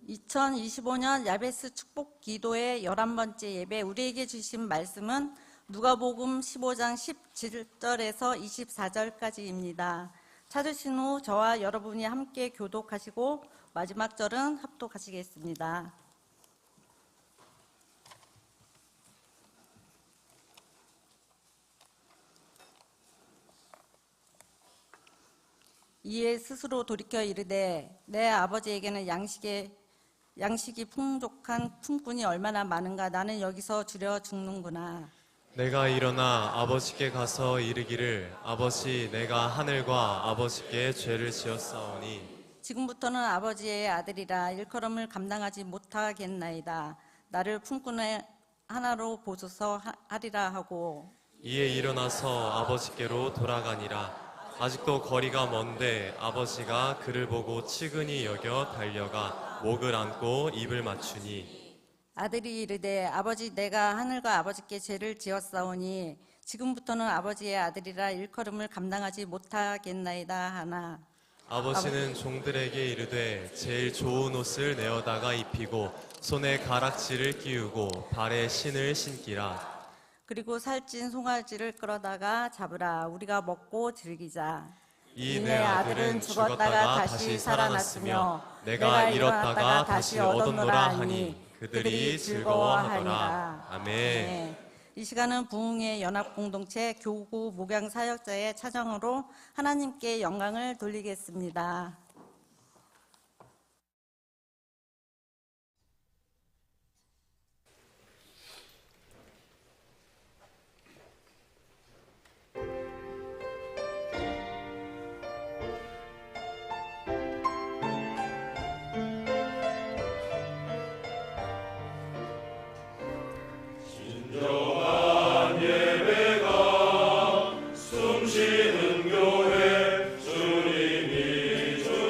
2025년 야베스 축복 기도의 11번째 예배, 우리에게 주신 말씀은 누가복음 15장 17절에서 24절까지입니다. 찾으신 후 저와 여러분이 함께 교독하시고 마지막 절은 합독하시겠습니다. 이에 스스로 돌이켜 이르되 내 아버지에게는 양식이 풍족한 품꾼이 얼마나 많은가. 나는 여기서 주려 죽는구나. 내가 일어나 아버지께 가서 이르기를 아버지, 내가 하늘과 아버지께 죄를 지었사오니 지금부터는 아버지의 아들이라 일컬음을 감당하지 못하겠나이다. 나를 품꾼의 하나로 보소서 하리라 하고, 이에 일어나서 아버지께로 돌아가니라. 아직도 거리가 먼데 아버지가 그를 보고 치근히 여겨 달려가 목을 안고 입을 맞추니 아들이 이르되 아버지, 내가 하늘과 아버지께 죄를 지었사오니 지금부터는 아버지의 아들이라 일컬음을 감당하지 못하겠나이다 하나, 아버지는 종들에게 이르되 제일 좋은 옷을 내어다가 입히고 손에 가락지를 끼우고 발에 신을 신기라. 그리고 살찐 송아지를 끌어다가 잡으라. 우리가 먹고 즐기자. 이 내 아들은 죽었다가 다시 살아났으며 내가 잃었다가 다시 얻었노라 하니 그들이 즐거워하더라. 아멘. 네. 이 시간은 부흥의 연합공동체 교구 목양사역자의 차정으로 하나님께 영광을 돌리겠습니다. 숨쉬는 교회 주님이 주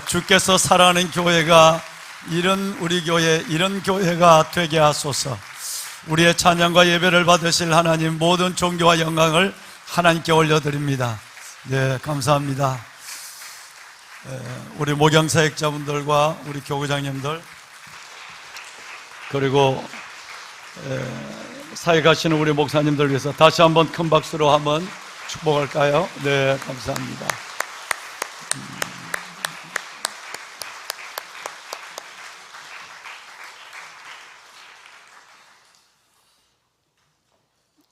주께서 사랑하는 교회가 우리 교회 이런 교회가 되게 하소서. 우리의 찬양과 예배를 받으실 하나님, 모든 존귀와 영광을 하나님께 올려드립니다. 네, 감사합니다. 우리 목양사역자분들과 우리 교구장님들, 그리고 사역하시는 우리 목사님들 위해서 다시 한번 큰 박수로 한번 축복할까요? 네, 감사합니다.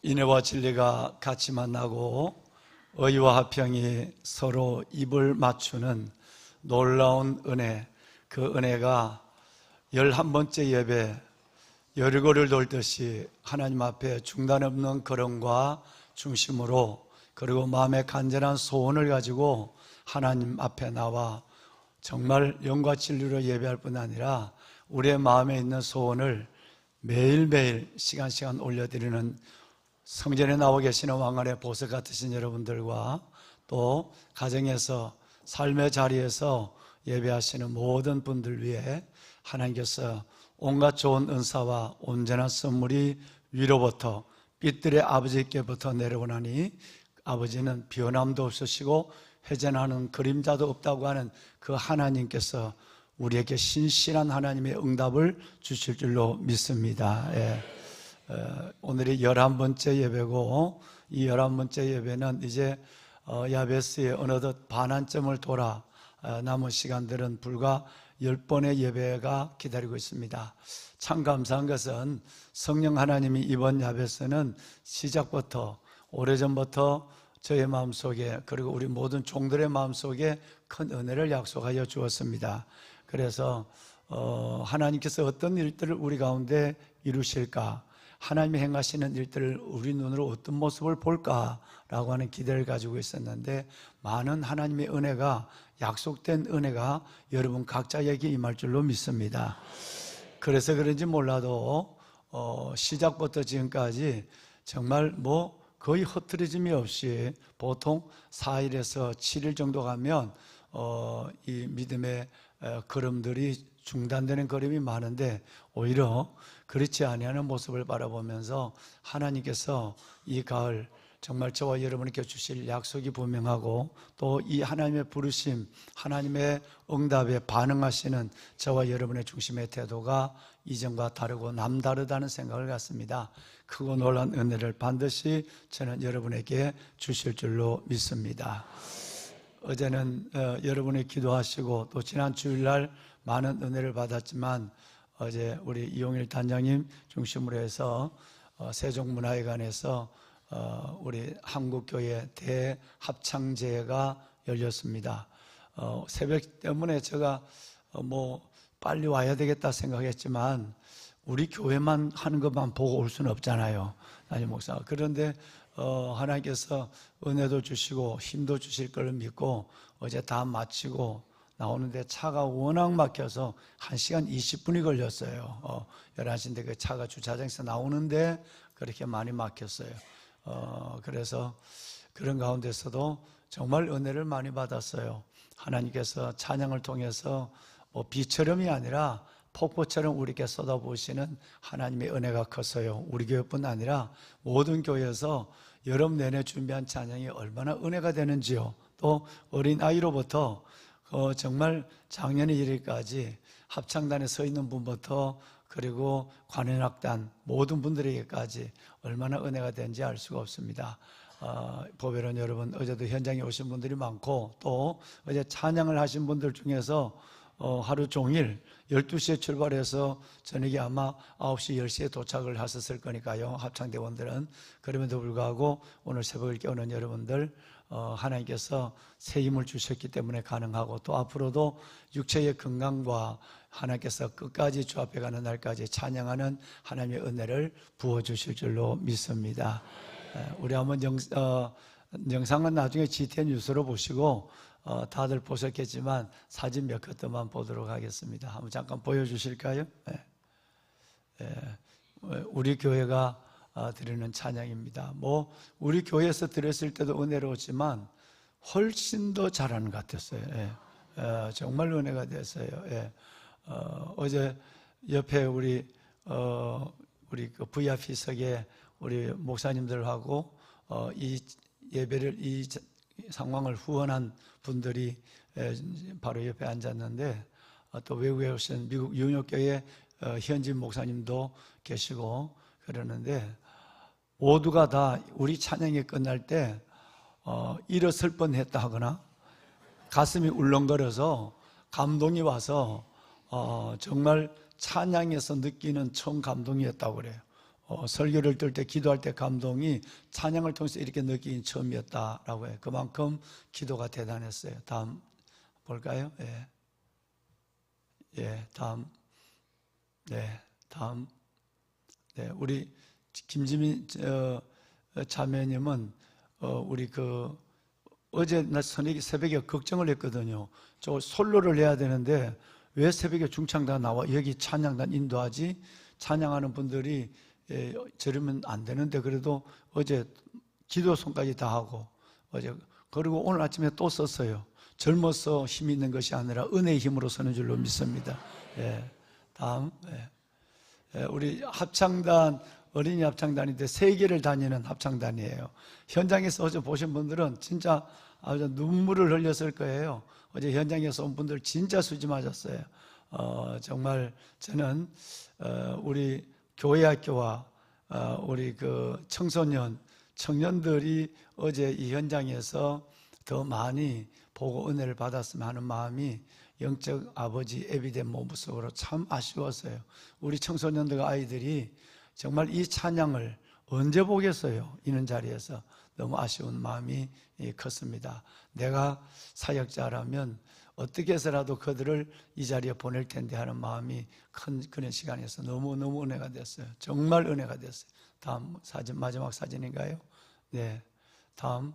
인애와 진리가 같이 만나고 의와 화평이 서로 입을 맞추는 놀라운 은혜, 그 은혜가 11번째 예배 여리고를 돌듯이 하나님 앞에 중단 없는 걸음과 중심으로, 그리고 마음의 간절한 소원을 가지고 하나님 앞에 나와 정말 영과 진리로 예배할 뿐 아니라 우리의 마음에 있는 소원을 매일매일 시간 올려드리는 성전에 나와 계시는 왕관의 보석 같으신 여러분들과, 또 가정에서 삶의 자리에서 예배하시는 모든 분들 위해 하나님께서 온갖 좋은 은사와 온전한 선물이 위로부터 빛들의 아버지께부터 내려오나니, 아버지는 변함도 없으시고 회전하는 그림자도 없다고 하는 그 하나님께서 우리에게 신실한 하나님의 응답을 주실 줄로 믿습니다. 오늘이 11번째 예배고, 이 11번째 예배는 이제 야베스의 어느덧 반환점을 돌아 남은 시간들은 불과 10번의 예배가 기다리고 있습니다. 참 감사한 것은 성령 하나님이 이번 야베스는 시작부터 오래전부터 저의 마음속에, 그리고 우리 모든 종들의 마음속에 큰 은혜를 약속하여 주었습니다. 그래서 하나님께서 어떤 일들을 우리 가운데 이루실까, 하나님이 행하시는 일들을 우리 눈으로 어떤 모습을 볼까라고 하는 기대를 가지고 있었는데, 많은 하나님의 은혜가, 약속된 은혜가 여러분 각자에게 임할 줄로 믿습니다. 그래서 그런지 몰라도 시작부터 지금까지 정말 거의 흐트러짐이 없이 보통 4일에서 7일 정도 가면 이 믿음의 걸음들이 중단되는 걸음이 많은데, 오히려 그렇지 아니하는 모습을 바라보면서 하나님께서 이 가을 정말 저와 여러분에게 주실 약속이 분명하고, 또 이 하나님의 부르심, 하나님의 응답에 반응하시는 저와 여러분의 중심의 태도가 이전과 다르고 남다르다는 생각을 갖습니다. 크고 놀란 은혜를 반드시 저는 여러분에게 주실 줄로 믿습니다. 어제는 여러분이 기도하시고, 또 지난 주일날 많은 은혜를 받았지만, 어제 우리 이용일 단장님 중심으로 해서 세종문화회관에서 우리 한국교회 대합창제가 열렸습니다. 새벽 때문에 제가 빨리 와야 되겠다 생각했지만, 우리 교회만 하는 것만 보고 올 수는 없잖아요, 담임 목사. 그런데 하나님께서 은혜도 주시고 힘도 주실 걸 믿고 어제 다 마치고 나오는데 차가 워낙 막혀서 1시간 20분이 걸렸어요. 11시인데 그 차가 주차장에서 나오는데 그렇게 많이 막혔어요. 그래서 그런 가운데서도 정말 은혜를 많이 받았어요. 하나님께서 찬양을 통해서 비처럼이 아니라 폭포처럼 우리에게 쏟아부으시는 하나님의 은혜가 컸어요. 우리 교회뿐 아니라 모든 교회에서 여름 내내 준비한 찬양이 얼마나 은혜가 되는지요. 또 어린아이로부터 정말 작년에 이르기까지 합창단에 서 있는 분부터, 그리고 관현악단 모든 분들에게까지 얼마나 은혜가 되는지 알 수가 없습니다. 보배론 여러분, 어제도 현장에 오신 분들이 많고, 또 어제 찬양을 하신 분들 중에서 하루 종일 12시에 출발해서 저녁에 아마 9시, 10시에 도착을 하셨을 거니까요, 합창대원들은. 그럼에도 불구하고 오늘 새벽을 깨우는 여러분들, 하나님께서 새 힘을 주셨기 때문에 가능하고, 또 앞으로도 육체의 건강과 하나님께서 끝까지 주 앞에 가는 날까지 찬양하는 하나님의 은혜를 부어주실 줄로 믿습니다. 우리 한번 영상은 나중에 GTN 뉴스로 보시고 다들 보셨겠지만 사진 몇 컷만 보도록 하겠습니다. 한번 잠깐 보여주실까요? 우리 교회가 드리는 찬양입니다. 우리 교회에서 드렸을 때도 은혜로웠지만 훨씬 더 잘하는 것 같았어요. 정말 은혜가 됐어요. 예. 어제 옆에 우리 그 VIP석에 우리 목사님들하고 이 예배를 이 상황을 후원한 분들이 바로 옆에 앉았는데 또 외국에 오신 미국 뉴욕교회 현진 목사님도 계시고 그러는데 모두가 다 우리 찬양이 끝날 때 일어설 뻔했다 하거나 가슴이 울렁거려서 감동이 와서 정말 찬양에서 느끼는 처음 감동이었다고 그래요. 설교를 들 때 기도할 때 감동이 찬양을 통해서 이렇게 느끼긴 처음이었다라고 해요. 그만큼 기도가 대단했어요. 다음 볼까요? 예. 예, 다음. 네, 다음. 네, 우리 김지민 자매님은 우리 어제 나 새벽에 걱정을 했거든요. 저 솔로를 해야 되는데 왜 새벽에 중창단 나와 여기 찬양단 인도하지? 찬양하는 분들이 저러면 안 되는데 그래도 어제 기도송까지 다 하고 어제 그리고 오늘 아침에 또 썼어요. 젊어서 힘이 있는 것이 아니라 은혜의 힘으로 서는 줄로 믿습니다. 예, 다음. 예, 우리 합창단 어린이 합창단인데 세계를 다니는 합창단이에요. 현장에서 어제 보신 분들은 진짜 아주 눈물을 흘렸을 거예요. 어제 현장에서 온 분들 진짜 수지 맞았어요. 정말 저는 우리 교회학교와 우리 그 청년들이 어제 이 현장에서 더 많이 보고 은혜를 받았으면 하는 마음이 영적 아버지 에비덴 모습으로 참 아쉬웠어요. 우리 청소년들 아이들이 정말 이 찬양을 언제 보겠어요? 이런 자리에서 너무 아쉬운 마음이 컸습니다. 내가 사역자라면 어떻게 해서라도 그들을 이 자리에 보낼 텐데 하는 마음이 큰 그런 시간에서 너무너무 은혜가 됐어요. 정말 은혜가 됐어요. 다음 사진, 마지막 사진인가요? 네, 다음.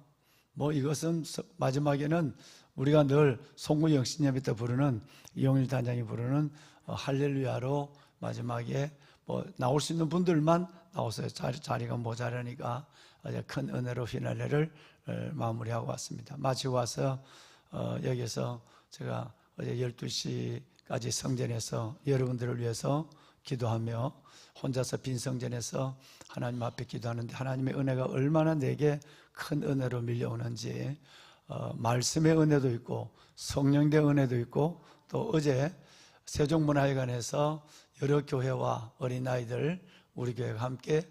이것은 마지막에는 우리가 늘 송구 영신예배 때 부르는 이용일 단장이 부르는 할렐루야로 마지막에 나올 수 있는 분들만 나오세요. 자리가 모자라니까 아주 큰 은혜로 피날레를 마무리하고 왔습니다. 마치고 와서 여기서 제가 어제 12시까지 성전에서 여러분들을 위해서 기도하며 혼자서 빈 성전에서 하나님 앞에 기도하는데 하나님의 은혜가 얼마나 내게 큰 은혜로 밀려오는지 말씀의 은혜도 있고 성령의 은혜도 있고 또 어제 세종문화회관에서 여러 교회와 어린아이들 우리 교회가 함께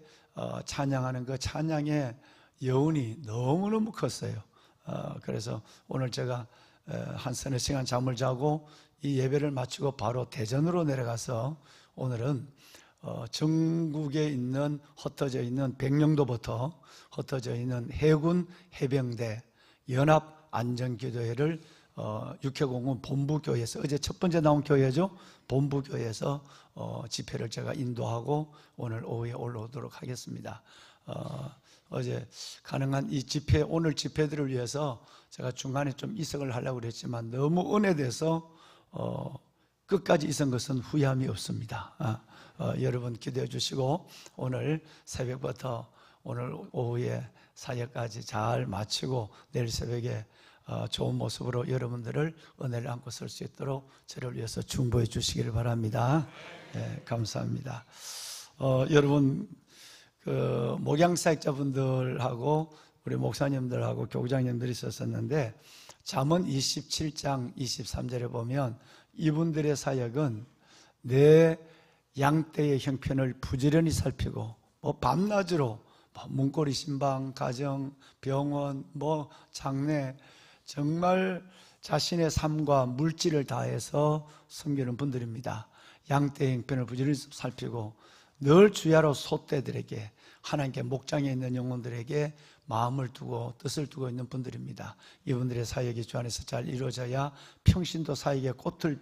찬양하는 그 찬양의 여운이 너무너무 컸어요. 그래서 오늘 제가 한 서너 시간 잠을 자고 이 예배를 마치고 바로 대전으로 내려가서 오늘은 전국에 있는 흩어져 있는 백령도부터 흩어져 있는 해군 해병대 연합 안전기도회를 육해공군 본부교회에서 어제 첫 번째 나온 교회죠. 본부교회에서 집회를 제가 인도하고 오늘 오후에 올라오도록 하겠습니다. 어제 가능한 이 집회, 오늘 집회들을 위해서 제가 중간에 좀 이석을 하려고 그랬지만 너무 은혜돼서 끝까지 있은 것은 후회함이 없습니다. 여러분 기도해 주시고 오늘 새벽부터 오늘 오후에 사역까지 잘 마치고 내일 새벽에 좋은 모습으로 여러분들을 은혜를 안고 설 수 있도록 저를 위해서 중보해 주시기를 바랍니다. 네, 감사합니다. 여러분 그 목양사역자분들하고 우리 목사님들하고 교장님들이 있었는데 잠언 27장 23절에 보면 이분들의 사역은 내 양떼의 형편을 부지런히 살피고 밤낮으로 문고리 신방, 가정, 병원, 장례 정말 자신의 삶과 물질을 다해서 섬기는 분들입니다. 양떼의 형편을 부지런히 살피고 늘 주야로 소떼들에게 하나님께 목장에 있는 영혼들에게 마음을 두고 뜻을 두고 있는 분들입니다. 이분들의 사역이 주 안에서 잘 이루어져야 평신도 사역의 꽃을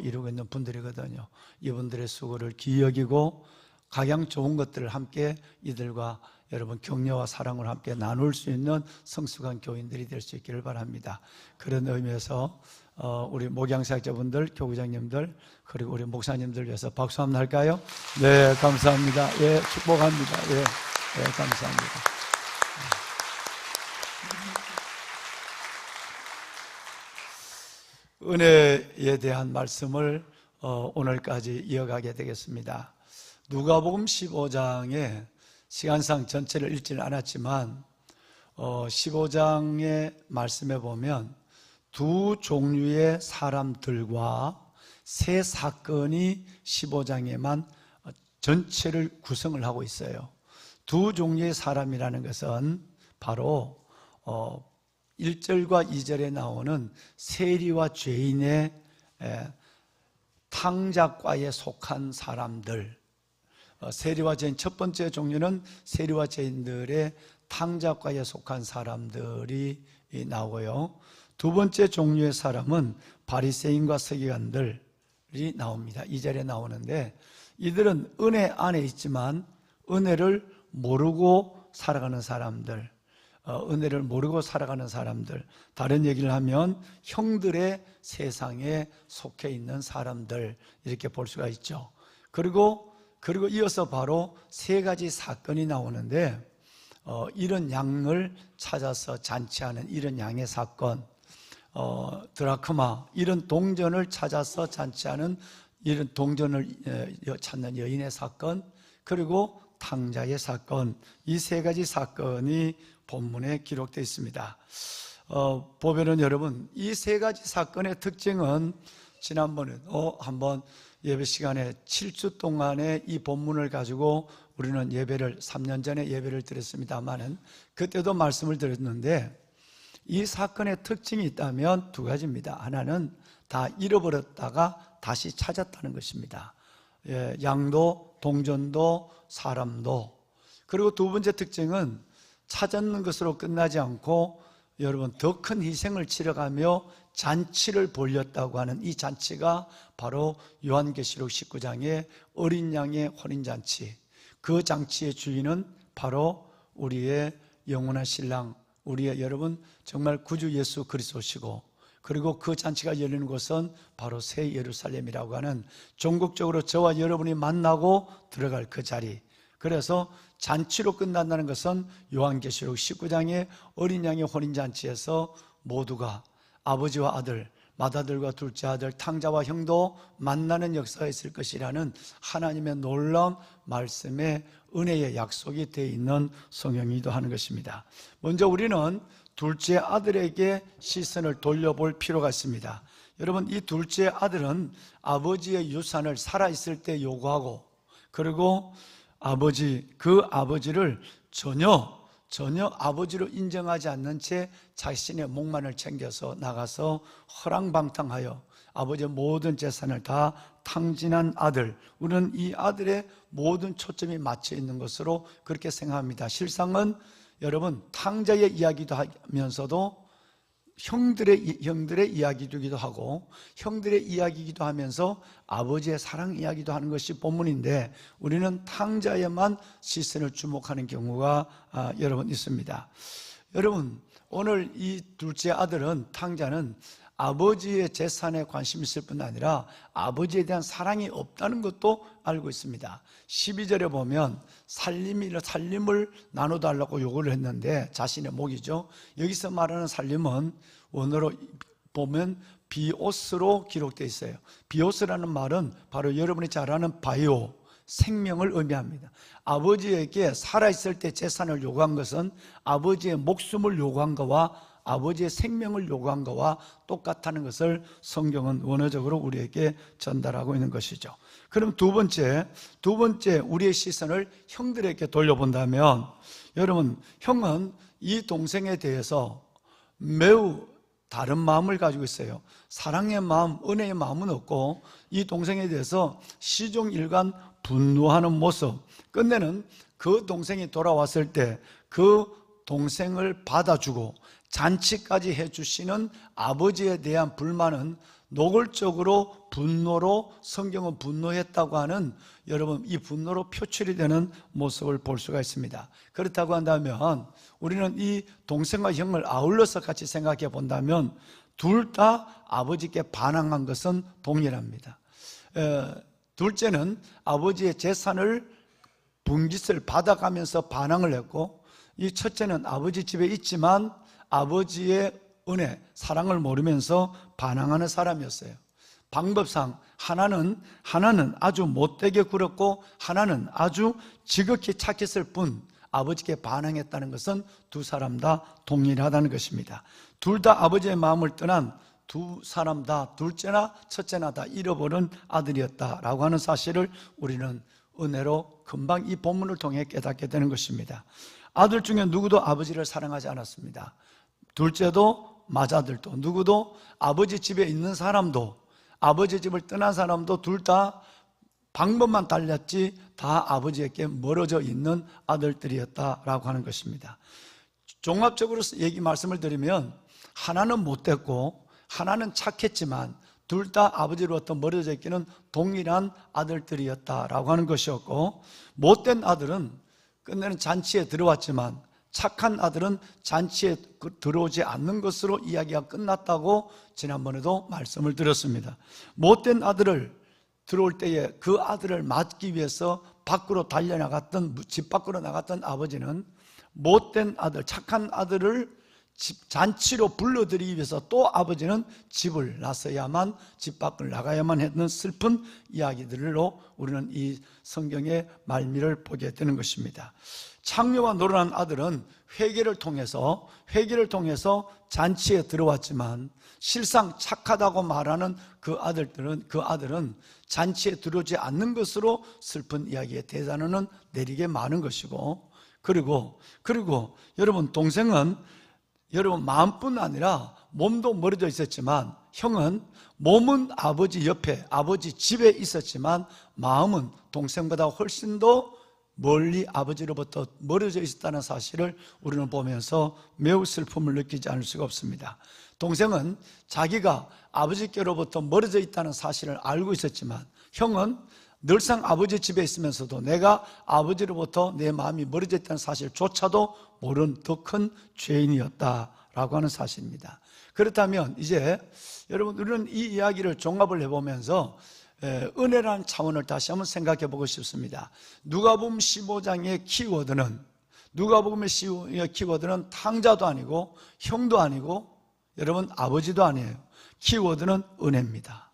이루고 있는 분들이거든요. 이분들의 수고를 귀히 여기고 각양 좋은 것들을 함께 이들과 여러분 격려와 사랑을 함께 나눌 수 있는 성숙한 교인들이 될 수 있기를 바랍니다. 그런 의미에서 우리 목양사역자분들, 교구장님들 그리고 우리 목사님들 위해서 박수 한번 할까요? 네, 감사합니다. 예, 축복합니다. 예, 예, 감사합니다. 은혜에 대한 말씀을 오늘까지 이어가게 되겠습니다. 누가복음 15장에 시간상 전체를 읽지는 않았지만 15장의 말씀에 보면 두 종류의 사람들과 세 사건이 15장에만 전체를 구성을 하고 있어요. 두 종류의 사람이라는 것은 바로 1절과 2절에 나오는 세리와 죄인의 탕자과에 속한 사람들, 세리와 죄인, 첫 번째 종류는 세리와 죄인들의 탕자과에 속한 사람들이 나오고요. 두 번째 종류의 사람은 바리새인과 서기관들이 나옵니다. 2절에 나오는데, 이들은 은혜 안에 있지만 은혜를 모르고 살아가는 사람들, 은혜를 모르고 살아가는 사람들, 다른 얘기를 하면 형들의 세상에 속해 있는 사람들, 이렇게 볼 수가 있죠. 그리고 이어서 바로 세 가지 사건이 나오는데, 이런 양을 찾아서 잔치하는 이런 양의 사건, 드라크마, 이런 동전을 찾아서 잔치하는 이런 동전을 찾는 여인의 사건, 그리고 탕자의 사건, 이 세 가지 사건이 본문에 기록되어 있습니다. 보면은 여러분, 이 세 가지 사건의 특징은 지난번에 한번 예배 시간에 7주 동안의 이 본문을 가지고 우리는 예배를 3년 전에 예배를 드렸습니다만은 그때도 말씀을 드렸는데, 이 사건의 특징이 있다면 두 가지입니다. 하나는 다 잃어버렸다가 다시 찾았다는 것입니다. 양도, 동전도, 사람도. 그리고 두 번째 특징은 찾았는 것으로 끝나지 않고 여러분 더 큰 희생을 치러가며 잔치를 벌였다고 하는 이 잔치가 바로 요한계시록 19장의 어린 양의 혼인잔치, 그 잔치의 주인은 바로 우리의 영원한 신랑, 우리의 여러분 정말 구주 예수 그리스도시고, 그리고 그 잔치가 열리는 곳은 바로 새 예루살렘이라고 하는 종국적으로 저와 여러분이 만나고 들어갈 그 자리. 그래서 잔치로 끝난다는 것은 요한계시록 19장의 어린 양의 혼인잔치에서 모두가 아버지와 아들, 맏아들과 둘째 아들, 탕자와 형도 만나는 역사가 있을 것이라는 하나님의 놀라운 말씀에 은혜의 약속이 되어 있는 성경이기도 하는 것입니다. 먼저 우리는 둘째 아들에게 시선을 돌려볼 필요가 있습니다. 여러분, 이 둘째 아들은 아버지의 유산을 살아있을 때 요구하고, 그리고 그 아버지를 전혀 아버지로 인정하지 않는 채 자신의 목만을 챙겨서 나가서 허랑방탕하여 아버지의 모든 재산을 다 탕진한 아들, 우리는 이 아들의 모든 초점이 맞춰 있는 것으로 그렇게 생각합니다. 실상은 여러분, 탕자의 이야기도 하면서도 형들의 이야기이기도 하고, 형들의 이야기이기도 하면서 아버지의 사랑 이야기도 하는 것이 본문인데, 우리는 탕자에만 시선을 주목하는 경우가 여러분 있습니다. 여러분, 오늘 이 둘째 아들은, 탕자는 아버지의 재산에 관심이 있을 뿐 아니라 아버지에 대한 사랑이 없다는 것도 알고 있습니다. 12절에 보면 살림을 나눠달라고 요구를 했는데, 자신의 목이죠. 여기서 말하는 살림은 원어로 보면 비오스로 기록되어 있어요. 비오스라는 말은 바로 여러분이 잘 아는 바이오, 생명을 의미합니다. 아버지에게 살아있을 때 재산을 요구한 것은 아버지의 목숨을 요구한 것과 아버지의 생명을 요구한 것과 똑같다는 것을 성경은 원어적으로 우리에게 전달하고 있는 것이죠. 그럼 두 번째 우리의 시선을 형들에게 돌려본다면, 여러분, 형은 이 동생에 대해서 매우 다른 마음을 가지고 있어요. 사랑의 마음, 은혜의 마음은 없고, 이 동생에 대해서 시종일관 분노하는 모습, 끝내는 그 동생이 돌아왔을 때 그 동생을 받아주고 잔치까지 해주시는 아버지에 대한 불만은 노골적으로 분노로, 성경은 분노했다고 하는, 여러분, 이 분노로 표출이 되는 모습을 볼 수가 있습니다. 그렇다고 한다면 우리는 이 동생과 형을 아울러서 같이 생각해 본다면 둘 다 아버지께 반항한 것은 동일합니다. 둘째는 아버지의 재산을 분깃을 받아가면서 반항을 했고, 이 첫째는 아버지 집에 있지만 아버지의 은혜, 사랑을 모르면서 반항하는 사람이었어요. 방법상 하나는 아주 못되게 굴었고 하나는 아주 지극히 착했을 뿐 아버지께 반항했다는 것은 두 사람 다 동일하다는 것입니다. 둘 다 아버지의 마음을 떠난 두 사람 다 둘째나 첫째나 다 잃어버린 아들이었다라고 하는 사실을 우리는 은혜로 금방 이 본문을 통해 깨닫게 되는 것입니다. 아들 중에 누구도 아버지를 사랑하지 않았습니다. 둘째도 맏아들도 누구도 아버지 집에 있는 사람도 아버지 집을 떠난 사람도 둘 다 방법만 달랐지 다 아버지에게 멀어져 있는 아들들이었다라고 하는 것입니다. 종합적으로 말씀을 드리면 하나는 못됐고 하나는 착했지만 둘 다 아버지로부터 멀어져 있기는 동일한 아들들이었다라고 하는 것이었고, 못된 아들은 끝내는 잔치에 들어왔지만 착한 아들은 잔치에 들어오지 않는 것으로 이야기가 끝났다고 지난번에도 말씀을 드렸습니다. 못된 아들을 들어올 때에 그 아들을 맞기 위해서 밖으로 달려나갔던, 집 밖으로 나갔던 아버지는 못된 아들, 착한 아들을 잔치로 불러들이기 위해서 또 아버지는 집을 나서야만, 집 밖을 나가야만 했던 슬픈 이야기들로 우리는 이 성경의 말미를 보게 되는 것입니다. 창녀와 노련한 아들은 회개를 통해서 잔치에 들어왔지만 실상 착하다고 말하는 그 아들은 잔치에 들어오지 않는 것으로 슬픈 이야기의 대단원은 내리게 많은 것이고, 그리고 여러분, 동생은 여러분 마음뿐 아니라 몸도 멀어져 있었지만, 형은 몸은 아버지 옆에, 아버지 집에 있었지만 마음은 동생보다 훨씬 더 멀리 아버지로부터 멀어져 있었다는 사실을 우리는 보면서 매우 슬픔을 느끼지 않을 수가 없습니다. 동생은 자기가 아버지께로부터 멀어져 있다는 사실을 알고 있었지만, 형은 늘상 아버지 집에 있으면서도 내가 아버지로부터 내 마음이 멀어져 있다는 사실조차도 모르는 더 큰 죄인이었다라고 하는 사실입니다. 그렇다면 이제 여러분, 우리는 이 이야기를 종합을 해보면서 은혜라는 차원을 다시 한번 생각해 보고 싶습니다. 누가복음 15장의 키워드는 탕자도 아니고 형도 아니고 여러분 아버지도 아니에요. 키워드는 은혜입니다.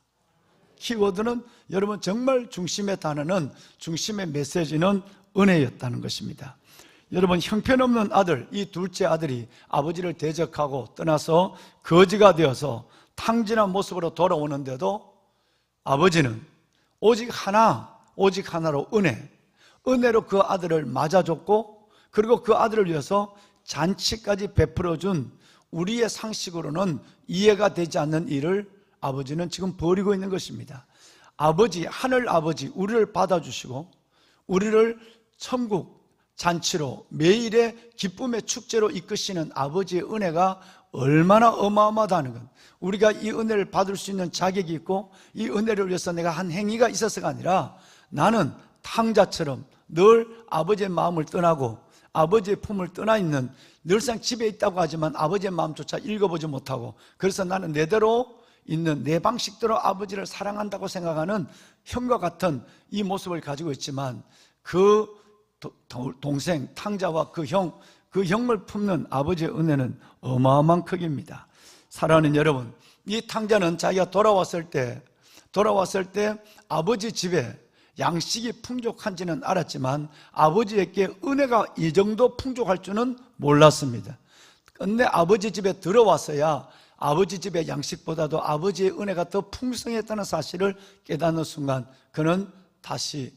키워드는 여러분 정말 중심의 단어는, 중심의 메시지는 은혜였다는 것입니다. 여러분, 형편없는 아들, 이 둘째 아들이 아버지를 대적하고 떠나서 거지가 되어서 탕진한 모습으로 돌아오는데도 아버지는 오직 하나로 은혜로 그 아들을 맞아줬고, 그리고 그 아들을 위해서 잔치까지 베풀어준, 우리의 상식으로는 이해가 되지 않는 일을 아버지는 지금 벌이고 있는 것입니다. 하늘 아버지, 우리를 받아주시고 우리를 천국 잔치로 매일의 기쁨의 축제로 이끄시는 아버지의 은혜가 얼마나 어마어마하다는 것, 우리가 이 은혜를 받을 수 있는 자격이 있고 이 은혜를 위해서 내가 한 행위가 있어서가 아니라 나는 탕자처럼 늘 아버지의 마음을 떠나고 아버지의 품을 떠나 있는, 늘상 집에 있다고 하지만 아버지의 마음조차 읽어보지 못하고, 그래서 나는 내대로 있는 내 방식대로 아버지를 사랑한다고 생각하는 형과 같은 이 모습을 가지고 있지만, 그 동생 탕자와 그 형을 품는 아버지의 은혜는 어마어마한 크기입니다. 사랑하는 여러분, 이 탕자는 자기가 돌아왔을 때 아버지 집에 양식이 풍족한지는 알았지만 아버지에게 은혜가 이 정도 풍족할 줄은 몰랐습니다. 근데 아버지 집에 들어왔어야 아버지 집의 양식보다도 아버지의 은혜가 더 풍성했다는 사실을 깨닫는 순간 그는 다시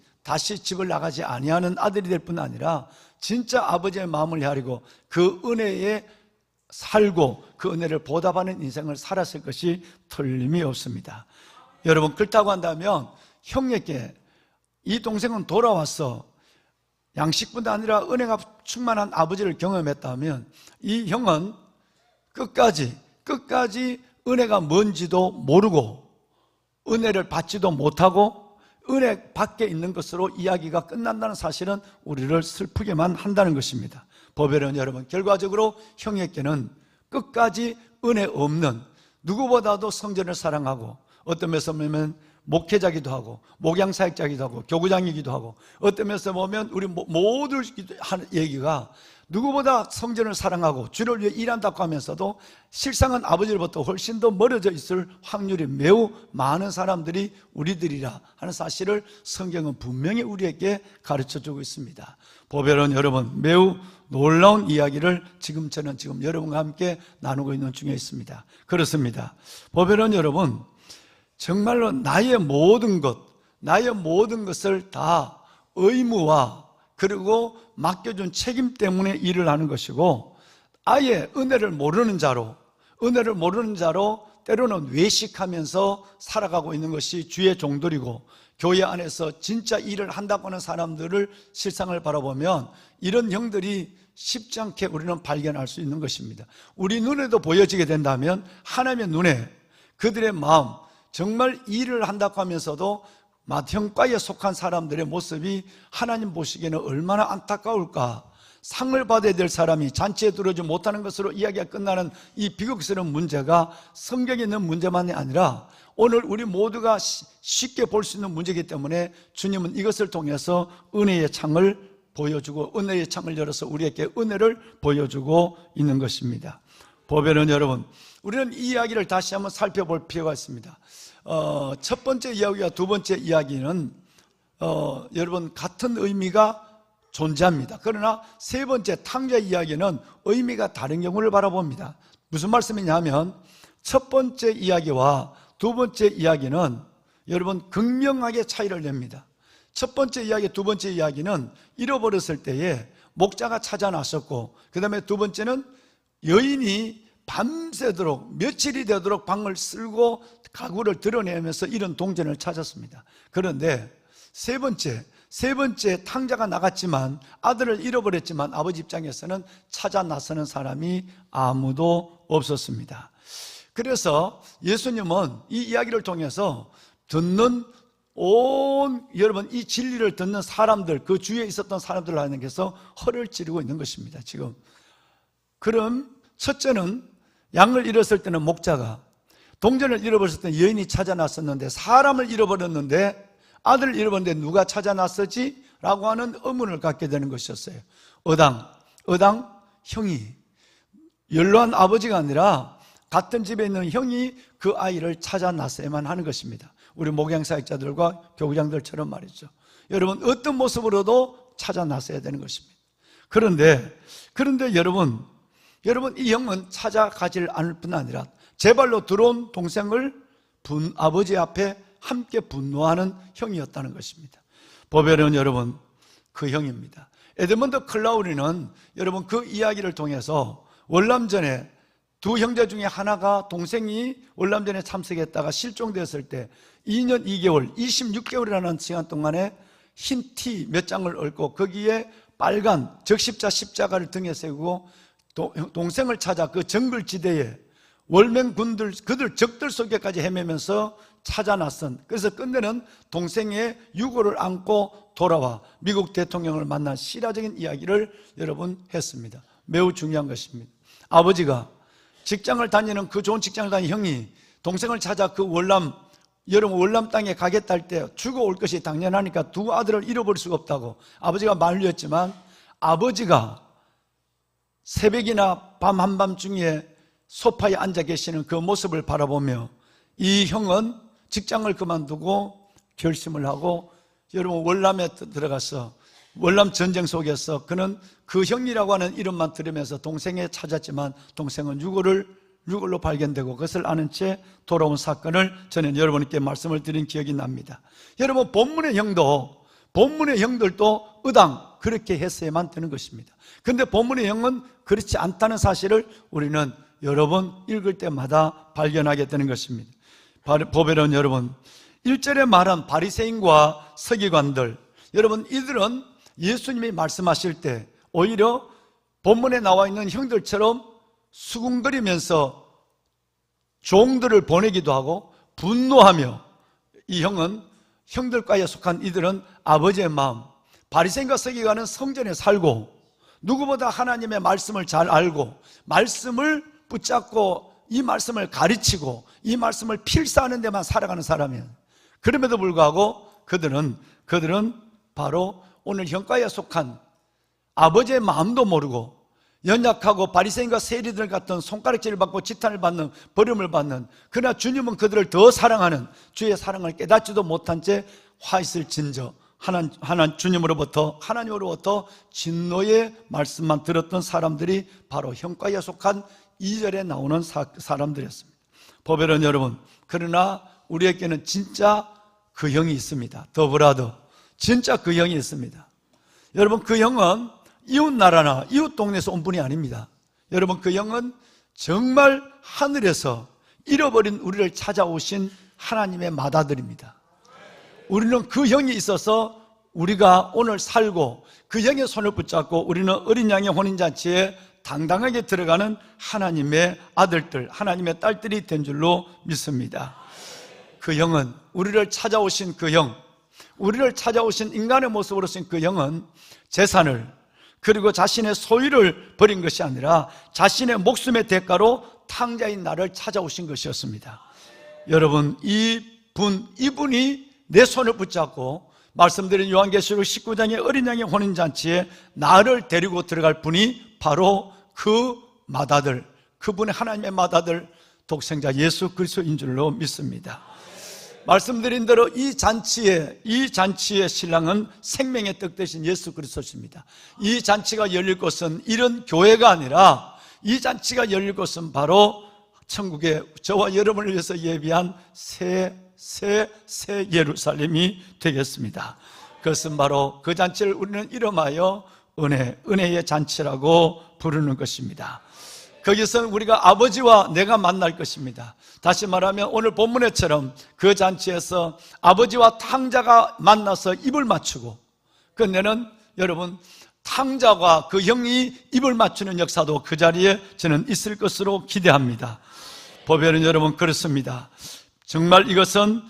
집을 나가지 아니하는 아들이 될 뿐 아니라 진짜 아버지의 마음을 헤아리고 그 은혜에 살고 그 은혜를 보답하는 인생을 살았을 것이 틀림이 없습니다. 여러분, 그렇다고 한다면 형에게 이 동생은 돌아와서 양식뿐 아니라 은혜가 충만한 아버지를 경험했다면 이 형은 끝까지 은혜가 뭔지도 모르고 은혜를 받지도 못하고 은혜 밖에 있는 것으로 이야기가 끝난다는 사실은 우리를 슬프게만 한다는 것입니다. 보배는 여러분, 결과적으로 형에게는 끝까지 은혜 없는, 누구보다도 성전을 사랑하고 어떤 면에서 보면 목회자기도 하고 목양사역자기도 하고 교구장이기도 하고, 어떤 면에서 보면 우리 모두 하는 얘기가 누구보다 성전을 사랑하고 주를 위해 일한다고 하면서도 실상은 아버지로부터 훨씬 더 멀어져 있을 확률이 매우 많은 사람들이 우리들이라 하는 사실을 성경은 분명히 우리에게 가르쳐주고 있습니다. 보배로운 여러분, 매우 놀라운 이야기를 지금 여러분과 함께 나누고 있는 중에 있습니다. 그렇습니다. 보배로운 여러분, 정말로 나의 모든 것을 다 의무와 그리고 맡겨준 책임 때문에 일을 하는 것이고, 아예 은혜를 모르는 자로 때로는 외식하면서 살아가고 있는 것이 주의 종들이고, 교회 안에서 진짜 일을 한다고 하는 사람들을 실상을 바라보면 이런 형들이 쉽지 않게 우리는 발견할 수 있는 것입니다. 우리 눈에도 보여지게 된다면 하나님의 눈에 그들의 마음, 정말 일을 한다고 하면서도 형과에 속한 사람들의 모습이 하나님 보시기에는 얼마나 안타까울까. 상을 받아야 될 사람이 잔치에 들어오지 못하는 것으로 이야기가 끝나는 이 비극스러운 문제가 성경에 있는 문제만이 아니라 오늘 우리 모두가 쉽게 볼 수 있는 문제이기 때문에 주님은 이것을 통해서 은혜의 창을 보여주고, 은혜의 창을 열어서 우리에게 은혜를 보여주고 있는 것입니다. 보배는 여러분, 우리는 이 이야기를 다시 한번 살펴볼 필요가 있습니다. 첫 번째 이야기와 두 번째 이야기는 여러분 같은 의미가 존재합니다. 그러나 세 번째 탕자 이야기는 의미가 다른 경우를 바라봅니다. 무슨 말씀이냐면, 첫 번째 이야기와 두 번째 이야기는 여러분 극명하게 차이를 냅니다. 첫 번째 이야기, 두 번째 이야기는 잃어버렸을 때에 목자가 찾아 나섰고, 그 다음에 두 번째는 여인이 밤새도록 며칠이 되도록 방을 쓸고 가구를 드러내면서 이런 동전을 찾았습니다. 그런데 세 번째 탕자가 나갔지만 아들을 잃어버렸지만 아버지 입장에서는 찾아 나서는 사람이 아무도 없었습니다. 그래서 예수님은 이 이야기를 통해서 듣는 여러분 이 진리를 듣는 사람들, 그 주위에 있었던 사람들을 하나님께서 허를 찌르고 있는 것입니다. 지금 그럼 첫째는 양을 잃었을 때는 목자가, 동전을 잃어버렸을 때는 여인이 찾아 나섰는데, 사람을 잃어버렸는데 아들을 잃어버렸는데 누가 찾아 나서지? 라고 하는 의문을 갖게 되는 것이었어요. 어당 형이, 연로한 아버지가 아니라 같은 집에 있는 형이 그 아이를 찾아 나서야만 하는 것입니다. 우리 목양사역자들과 교구장들처럼 말이죠. 여러분 어떤 모습으로도 찾아 나서야 되는 것입니다. 그런데 여러분 이 형은 찾아가질 않을 뿐 아니라 제 발로 들어온 동생을 아버지 앞에 함께 분노하는 형이었다는 것입니다. 보배로운 여러분, 그 형입니다. 에드먼드 클라우리는 여러분 그 이야기를 통해서 월남전에 두 형제 중에 하나가, 동생이 월남전에 참석했다가 실종되었을 때 2년 2개월 26개월이라는 시간 동안에 흰 티 몇 장을 얽고 거기에 빨간 적십자 십자가를 등에 세우고 동생을 찾아 그 정글지대에 월맹군들, 그들 적들 속에까지 헤매면서 찾아 나선, 그래서 끝내는 동생의 유고를 안고 돌아와 미국 대통령을 만난 실화적인 이야기를 여러분 했습니다. 매우 중요한 것입니다. 아버지가 직장을 다니는, 그 좋은 직장을 다니는 형이 동생을 찾아 그 여러분 월남 땅에 가겠다 할 때 죽어올 것이 당연하니까 두 아들을 잃어버릴 수가 없다고 아버지가 만류했지만, 아버지가 새벽이나 밤 한밤중에 소파에 앉아 계시는 그 모습을 바라보며 이 형은 직장을 그만두고 결심을 하고 여러분 월남에 들어가서 월남 전쟁 속에서 그는 그 형이라고 하는 이름만 들으면서 동생을 찾았지만 동생은 유골로 발견되고 그것을 아는 채 돌아온 사건을 저는 여러분께 말씀을 드린 기억이 납니다. 여러분 본문의 형들도 의당 그렇게 했어야만 되는 것입니다. 그런데 본문의 형은 그렇지 않다는 사실을 우리는 여러 번 읽을 때마다 발견하게 되는 것입니다. 보배로운 여러분, 1절에 말한 바리새인과 서기관들, 여러분 이들은 예수님이 말씀하실 때 오히려 본문에 나와 있는 형들처럼 수군거리면서 종들을 보내기도 하고 분노하며, 이 형들과에 속한 이들은 아버지의 마음, 바리새인과 서기관은 성전에 살고 누구보다 하나님의 말씀을 잘 알고 말씀을 붙잡고 이 말씀을 가르치고 이 말씀을 필사하는 데만 살아가는 사람이에요. 그럼에도 불구하고 그들은 바로 오늘 형과에 속한 아버지의 마음도 모르고 연약하고 바리새인과 세리들 같은 손가락질을 받고 지탄을 받는, 버림을 받는, 그러나 주님은 그들을 더 사랑하는, 주의 사랑을 깨닫지도 못한 채 화 있을 진저 하나님으로부터 진노의 말씀만 들었던 사람들이 바로 형과에 속한 2절에 나오는 사람들이었습니다. 보배는 여러분, 그러나 우리에게는 진짜 그 형이 있습니다. 더브라더, 진짜 그 형이 있습니다. 여러분, 그 형은 이웃 나라나 이웃 동네에서 온 분이 아닙니다. 여러분, 그 형은 정말 하늘에서 잃어버린 우리를 찾아오신 하나님의 맏아들입니다. 우리는 그 형이 있어서 우리가 오늘 살고 그 형의 손을 붙잡고 우리는 어린 양의 혼인잔치에 당당하게 들어가는 하나님의 아들들, 하나님의 딸들이 된 줄로 믿습니다. 그 형은, 우리를 찾아오신 그 형, 우리를 찾아오신 인간의 모습으로 쓴 그 형은 재산을, 그리고 자신의 소유를 버린 것이 아니라 자신의 목숨의 대가로 탕자인 나를 찾아오신 것이었습니다. 여러분, 이분이 내 손을 붙잡고 말씀드린 요한계시록 19장의 어린 양의 혼인잔치에 나를 데리고 들어갈 분이 바로 그 맏아들, 그분의 하나님의 맏아들 독생자 예수 그리스도인 줄로 믿습니다. 말씀드린 대로 이 잔치의 신랑은 생명의 떡 대신 예수 그리스도십니다. 이 잔치가 열릴 곳은 이런 교회가 아니라 이 잔치가 열릴 곳은 바로 천국에 저와 여러분을 위해서 예비한 새 예루살렘이 되겠습니다. 그것은 바로 그 잔치를 우리는 이름하여 은혜의 잔치라고 부르는 것입니다. 거기서 우리가 아버지와 내가 만날 것입니다. 다시 말하면 오늘 본문에처럼 그 잔치에서 아버지와 탕자가 만나서 입을 맞추고, 그런데는 여러분, 탕자와 그 형이 입을 맞추는 역사도 그 자리에 저는 있을 것으로 기대합니다. 보배는 여러분, 그렇습니다. 정말 이것은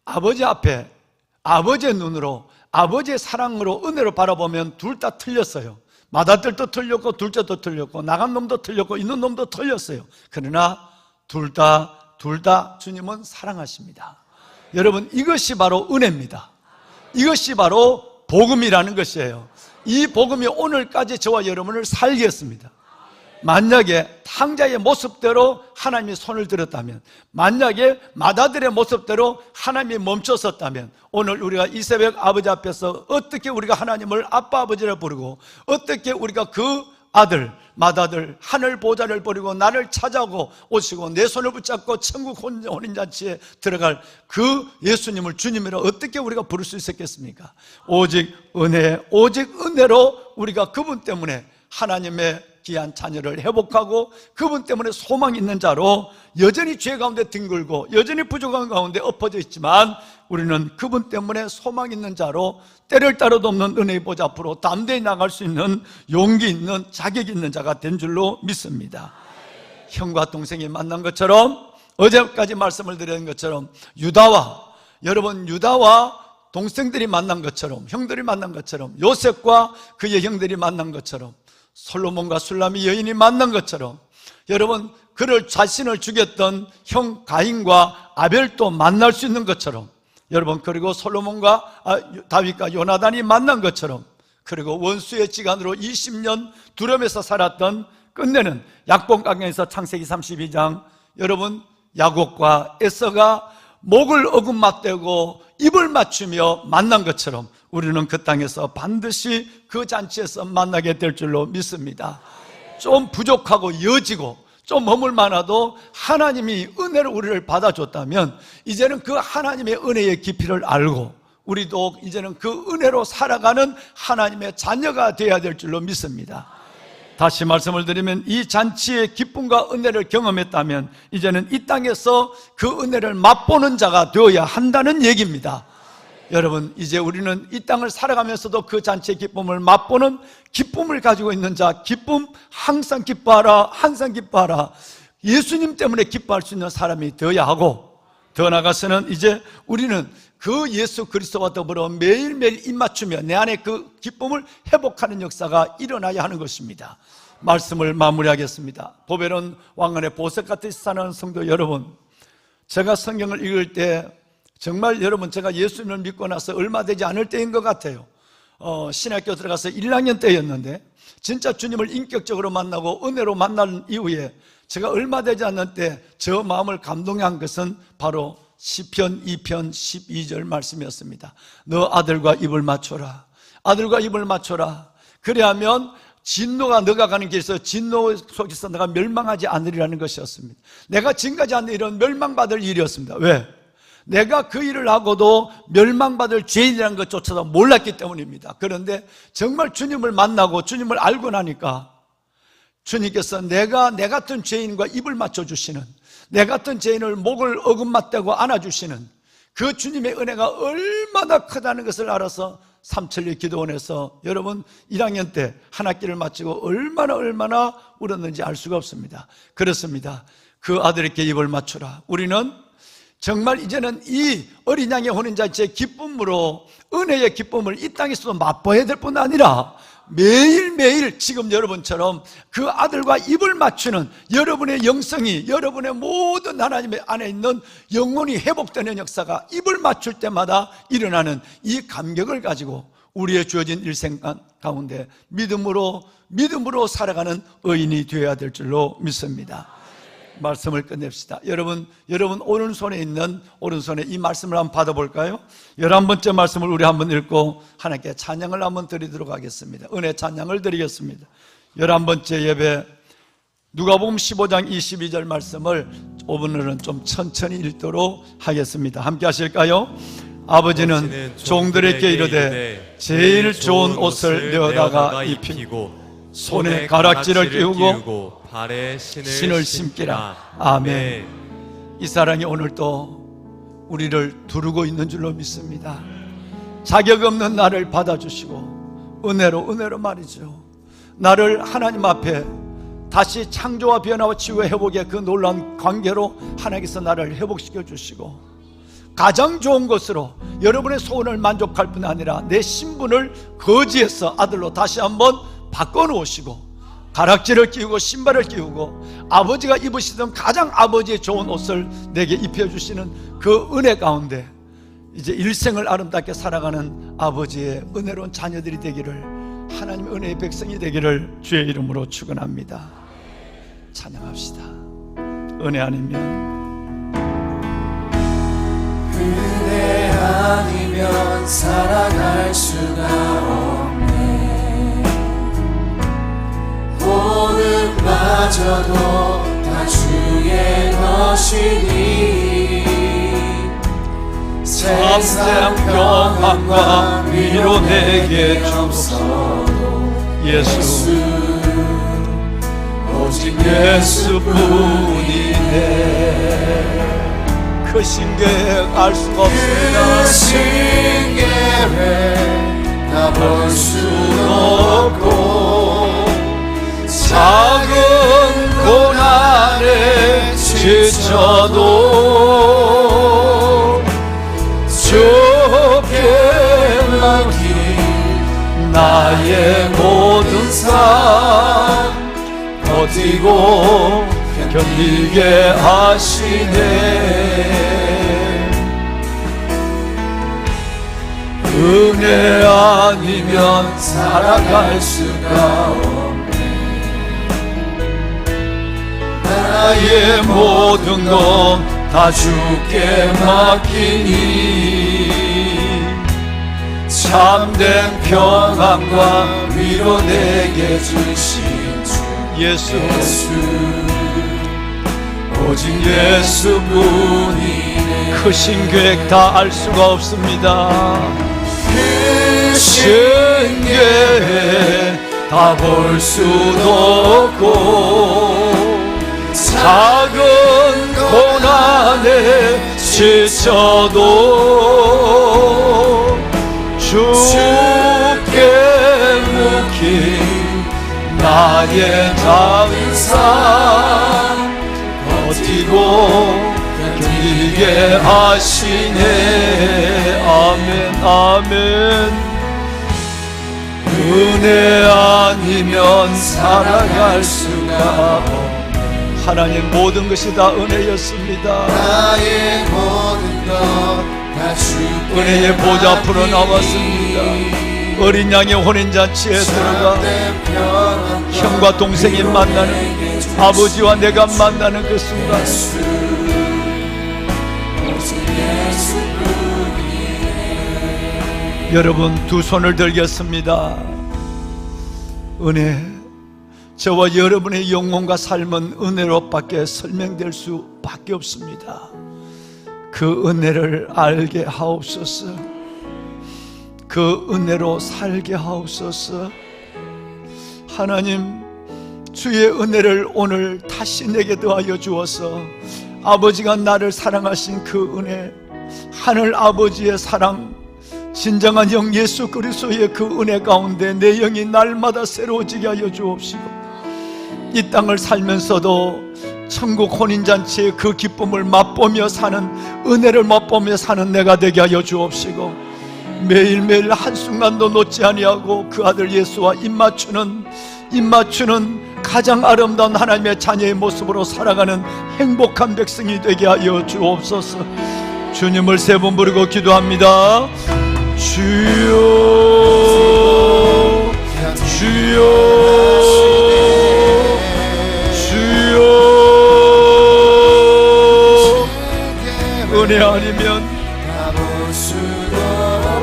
아버지 앞에 아버지의 눈으로, 아버지의 사랑으로, 은혜로 바라보면 둘 다 틀렸어요. 맏아들도 틀렸고 둘째도 틀렸고 나간 놈도 틀렸고 있는 놈도 틀렸어요. 그러나 둘 다 주님은 사랑하십니다. 여러분, 이것이 바로 은혜입니다. 이것이 바로 복음이라는 것이에요. 이 복음이 오늘까지 저와 여러분을 살게 했습니다. 만약에 탕자의 모습대로 하나님이 손을 들었다면, 만약에 맏아들의 모습대로 하나님이 멈췄었다면, 오늘 우리가 이 새벽 아버지 앞에서 어떻게 우리가 하나님을 아빠 아버지라 부르고, 어떻게 우리가 그 아들, 맏아들, 하늘 보좌를 버리고 나를 찾아오고 오시고 내 손을 붙잡고 천국 혼인잔치에 들어갈 그 예수님을 주님이라 어떻게 우리가 부를 수 있었겠습니까? 오직 은혜로 우리가 그분 때문에 하나님의 귀한 자녀를 회복하고 그분 때문에 소망 있는 자로 여전히 죄 가운데 뒹굴고 여전히 부족한 가운데 엎어져 있지만 우리는 그분 때문에 소망 있는 자로 때를 따로도 없는 은혜의 보좌 앞으로 담대히 나갈 수 있는 용기 있는 자격 있는 자가 된 줄로 믿습니다. 형과 동생이 만난 것처럼, 어제까지 말씀을 드린 것처럼 유다와 동생들이 만난 것처럼, 형들이 만난 것처럼, 요셉과 그의 형들이 만난 것처럼, 솔로몬과 술람이 여인이 만난 것처럼, 여러분, 그를 자신을 죽였던 형 가인과 아벨도 만날 수 있는 것처럼, 여러분, 그리고 다윗과 요나단이 만난 것처럼, 그리고 원수의 지간으로 20년 두려움에서 살았던, 끝내는 약본강에서 창세기 32장, 여러분, 야곱과 에서가 목을 어긋맞대고 입을 맞추며 만난 것처럼 우리는 그 땅에서 반드시 그 잔치에서 만나게 될 줄로 믿습니다. 좀 부족하고 여지고 좀 머물 많아도 하나님이 은혜로 우리를 받아줬다면 이제는 그 하나님의 은혜의 깊이를 알고 우리도 이제는 그 은혜로 살아가는 하나님의 자녀가 되어야 될 줄로 믿습니다. 다시 말씀을 드리면 이 잔치의 기쁨과 은혜를 경험했다면 이제는 이 땅에서 그 은혜를 맛보는 자가 되어야 한다는 얘기입니다. 여러분, 이제 우리는 이 땅을 살아가면서도 그 잔치의 기쁨을 맛보는 기쁨을 가지고 있는 자, 기쁨 항상 기뻐하라, 항상 기뻐하라, 예수님 때문에 기뻐할 수 있는 사람이 되어야 하고, 더 나아가서는 이제 우리는 그 예수 그리스도와 더불어 매일매일 입맞추며 내 안에 그 기쁨을 회복하는 역사가 일어나야 하는 것입니다. 말씀을 마무리하겠습니다. 보배로운 왕은의 보석같이 사는 성도 여러분, 제가 성경을 읽을 때 정말 여러분, 제가 예수님을 믿고 나서 얼마 되지 않을 때인 것 같아요. 신학교 들어가서 1학년 때였는데 진짜 주님을 인격적으로 만나고 은혜로 만난 이후에 제가 얼마 되지 않는 때 저 마음을 감동한 것은 바로 시편 2편 12절 말씀이었습니다. 너 아들과 입을 맞춰라. 아들과 입을 맞춰라. 그래야면 진노가 너가 가는 길에서 진노 속에서 내가 멸망하지 않으리라는 것이었습니다. 내가 지금까지 하는 일은 멸망받을 일이었습니다. 왜? 내가 그 일을 하고도 멸망받을 죄인이라는 것조차도 몰랐기 때문입니다. 그런데 정말 주님을 만나고 주님을 알고 나니까 주님께서 내 같은 죄인과 입을 맞춰주시는, 내 같은 죄인을 목을 어금맞대고 안아주시는 그 주님의 은혜가 얼마나 크다는 것을 알아서 삼천리 기도원에서 여러분 1학년 때 한 학기를 마치고 얼마나 울었는지 알 수가 없습니다. 그렇습니다. 그 아들에게 입을 맞추라. 우리는 정말 이제는 이 어린 양의 혼인잔치의 기쁨으로 은혜의 기쁨을 이 땅에서도 맛보아야 될 뿐 아니라 매일매일 지금 여러분처럼 그 아들과 입을 맞추는 여러분의 영성이, 여러분의 모든 하나님의 안에 있는 영혼이 회복되는 역사가 입을 맞출 때마다 일어나는 이 감격을 가지고 우리의 주어진 일생 가운데 믿음으로 살아가는 의인이 되어야 될 줄로 믿습니다. 말씀을 끝냅시다. 여러분 오른손에 이 말씀을 한번 받아볼까요? 11번째 말씀을 우리 한번 읽고 하나님께 찬양을 한번 드리도록 하겠습니다. 은혜 찬양을 드리겠습니다. 11번째 예배 누가복음 15장 22절 말씀을 오늘은 좀 천천히 읽도록 하겠습니다. 함께 하실까요? 아버지는 종들에게 이르되 제일 좋은 옷을 내어다가 입히고 손에 가락지를 끼우고 발에 신을 심기라. 아멘. 이 사랑이 오늘도 우리를 두르고 있는 줄로 믿습니다. 자격 없는 나를 받아주시고 은혜로 말이죠, 나를 하나님 앞에 다시 창조와 변화와 치유와 회복의 그 놀라운 관계로 하나님께서 나를 회복시켜 주시고 가장 좋은 것으로 여러분의 소원을 만족할 뿐 아니라 내 신분을 거지에서 아들로 다시 한번 바꿔놓으시고 가락지를 끼우고 신발을 끼우고 아버지가 입으시던 가장 아버지의 좋은 옷을 내게 입혀주시는 그 은혜 가운데 이제 일생을 아름답게 살아가는 아버지의 은혜로운 자녀들이 되기를, 하나님의 은혜의 백성이 되기를 주의 이름으로 축원합니다. 찬양합시다. 은혜 아니면 은혜 아니면 살아갈 수가 없네. 모든마저도 다 주의 것이니 세상 평안과 위로 내게 주소서. 예수 오직 예수뿐이네. 그 신계획 알 수가 없습니다. 그 신계획 다 볼 수도 없고 작은 고난에 지쳐도 주께 맡긴 나의 모든 삶 버티고 견디게 하시네. 은혜 아니면 살아갈 수가 없네. 나의 모든 것 다 주께 맡기니 참된 평안과 위로 내게 주신 주 예수 오직 예수뿐이네. 크신 계획 다 알 수가 없습니다. 크신 계획 다 볼 수도 없고 작은 고난에 지쳐도 주께 묵힌 나의 작은 삶 버티고 견디게 하시네. 아멘 아멘. 은혜 아니면 살아갈 수가 없네. 하나님 모든 것이 다 은혜였습니다. 나의 모든 것 다 주께 은혜의 보좌 앞으로 나왔습니다. 어린 양의 혼인잔치에 들어가 형과 동생이 만나는, 아버지와 내가 만나는 그 순간, 여러분 두 손을 들겠습니다. 은혜, 저와 여러분의 영혼과 삶은 은혜로밖에 설명될 수밖에 없습니다. 그 은혜를 알게 하옵소서. 그 은혜로 살게 하옵소서. 하나님, 주의 은혜를 오늘 다시 내게 더하여 주어서 아버지가 나를 사랑하신 그 은혜, 하늘 아버지의 사랑, 진정한 영 예수 그리스도의 그 은혜 가운데 내 영이 날마다 새로워지게 하여 주옵시고, 이 땅을 살면서도 천국 혼인잔치의 그 기쁨을 맛보며 사는, 은혜를 맛보며 사는 내가 되게 하여 주옵시고, 매일매일 한순간도 놓지 아니하고 그 아들 예수와 입맞추는 가장 아름다운 하나님의 자녀의 모습으로 살아가는 행복한 백성이 되게 하여 주옵소서. 주님을 세 번 부르고 기도합니다. 주여, 주여, 주여.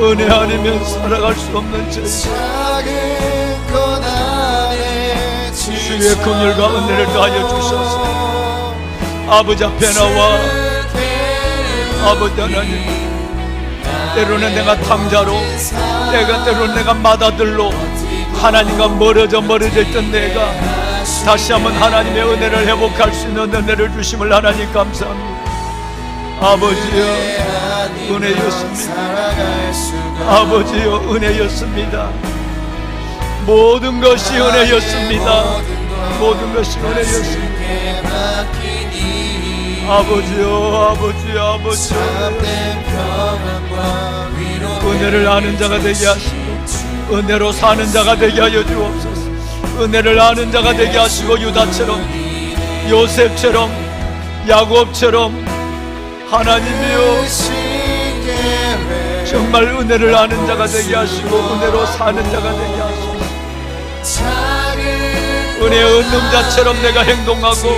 은혜 아니면 살아갈 수 없는 저희, 주의 긍휼과 은혜를 더하여 주셔서 아버지 앞에 나와, 아버지 하나님, 때로는 내가 탕자로, 때로는 내가 맏아들로 하나님과 멀어져 있던 내가 다시 한번 하나님의 은혜를 회복할 수 있는 은혜를 주심을 하나님 감사합니다. 아버지여, 은혜였습니다. 아버지여, 은혜였습니다. 모든 것이 은혜였습니다. 모든 것이 은혜였습니다. 아버지여, 은혜를 아는 자가 되게 하시고 은혜로 사는 자가 되게 하여 주옵소서. 은혜를 아는 자가 되게 하시고 유다처럼, 요셉처럼, 야곱처럼, 하나님이여 정말 은혜를 아는 자가 되게 하시고 은혜로 사는 자가 되게 하시고, 은혜 없는 자처럼 내가 행동하고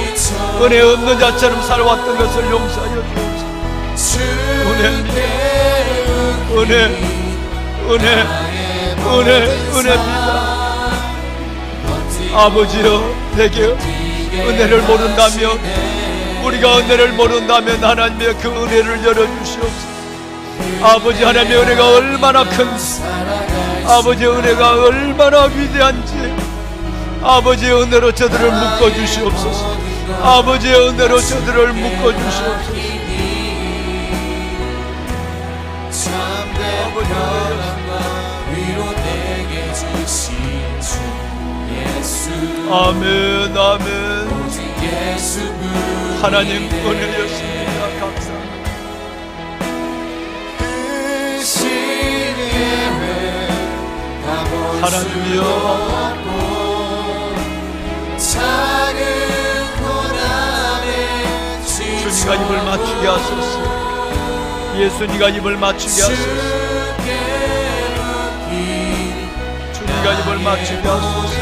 은혜 없는 자처럼 살아왔던 것을 용서하여 주옵소서. 은혜입니다. 아버지여, 내게 은혜를 모른다면, 우리가 은혜를 모른다면 하나님의 그 은혜를 열어주시옵소서. 아버지, 하나님의 은혜가 얼마나 큰지, 아버지의 은혜가 얼마나 위대한지, 아버지의 은혜로 저들을 묶어주시옵소서. 아버지의 은혜로 저들을 묶어주시옵소서. 아멘, 아멘. 하나님 은혜였습니다. 감사합니다. 하나님이여, 주님과 입을 맞추게 하소서. 예수님과 입을 맞추게 하소서. 주님과 입을 맞추게 하소서.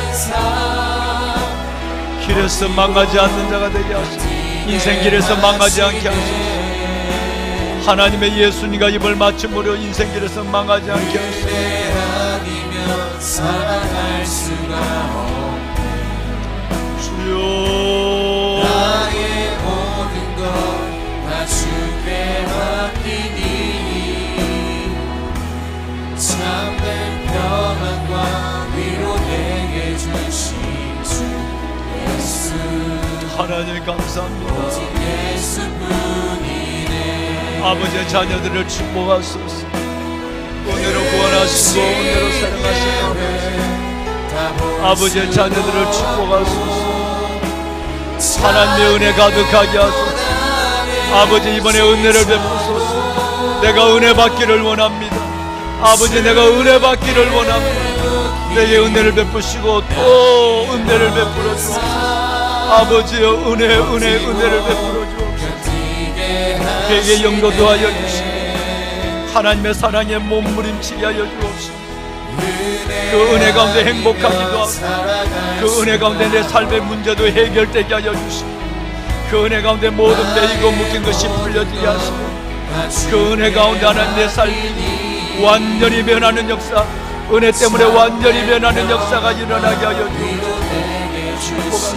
길에서 망하지 않는 자가 되게 하소서. 인생 길에서 망하지 않게 하소서. 하나님의 예수님과 입을 맞춤으로 인생 길에서 망하지 않게 하소서. 살아갈 수가 없네. 주여, 나의 모든 것 다 주께 맡기니 참된 평안과 위로 내게 주신 주 예수. 하나님 감사합니다. 예수뿐이네. 아버지의 자녀들을 축복하소서. 은혜로 구원하시고 은혜로 사랑하시고 아버지의 자녀들을 축복하소서. 하나님의 은혜 가득하게 하소서. 아버지, 이번에 은혜를 베푸소서. 내가 은혜 받기를 원합니다. 아버지, 내가 은혜 받기를 원합니다. 내게 은혜를 베푸시고 또 은혜를 베풀어 주옵소서. 아버지여 은혜를 베풀어 주옵소서. 그에게 영도 하여 주시고 하나님의 사랑에 몸부림치게 하여 주옵시고 그 은혜 가운데 행복하기도 하고 그 은혜 가운데 내 삶의 문제도 해결되게 하여 주시고 그 은혜 가운데 모든 매이고 묶인 것이 풀려지게 하시고 그 은혜 가운데 하나님 내 삶이 완전히 변하는 역사, 은혜 때문에 완전히 변하는 역사가 일어나게 하여 주옵소서.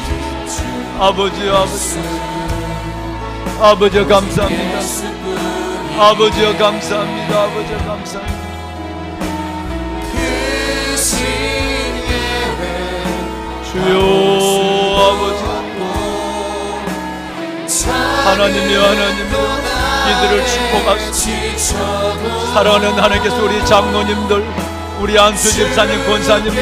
아버지여 아버지여 감사합니다. 아버지여 감사합니다. 아버지여 감사합니다. 주여 아버지 하나님이여 이들을 축복하시고 사랑하는 하나님께서 우리 장로님들, 우리 안수 집사님, 권사님들,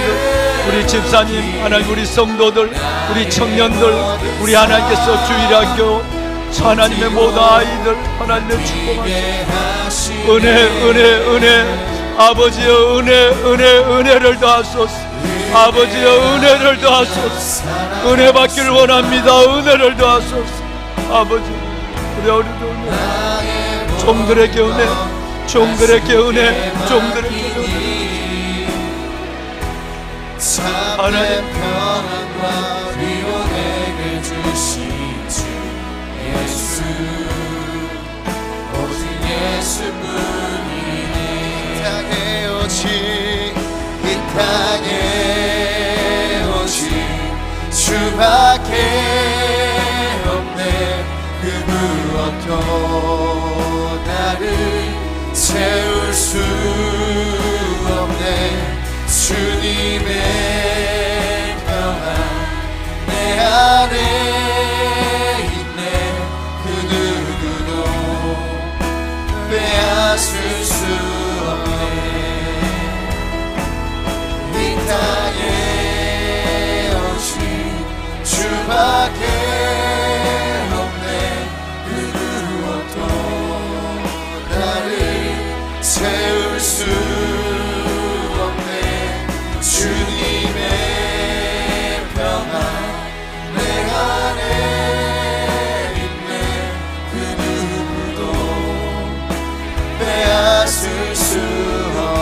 우리 집사님, 하나님 우리 성도들, 우리 청년들, 우리 하나님께서 주일학교 하나님의 모든 아이들 하나님을 축복하시고 은혜 아버지여 은혜를 더하소서. 아버지여 은혜를 더하소서. 은혜 받기를 원합니다. 은혜를 더하소서. 아버지 우리 어린들 종들에게 은혜, 종들에게 은혜, 종들에게 은혜. 하나님 평안과 위로에게 주신 주 예수, 오직 예수뿐이니 이 땅에 오직 이 땅에 오직 주밖에 없네. 그 무엇도 나를 채울 수 없네. 주님의 평안 내 안에 있네. 그 누구도 빼앗을 수 없네. 이 땅에 오직 주밖에 없네. 그 무엇도 나를 채울 수 주님의 평안 내 안에 있네. 그 누구도 빼앗을 수 없네.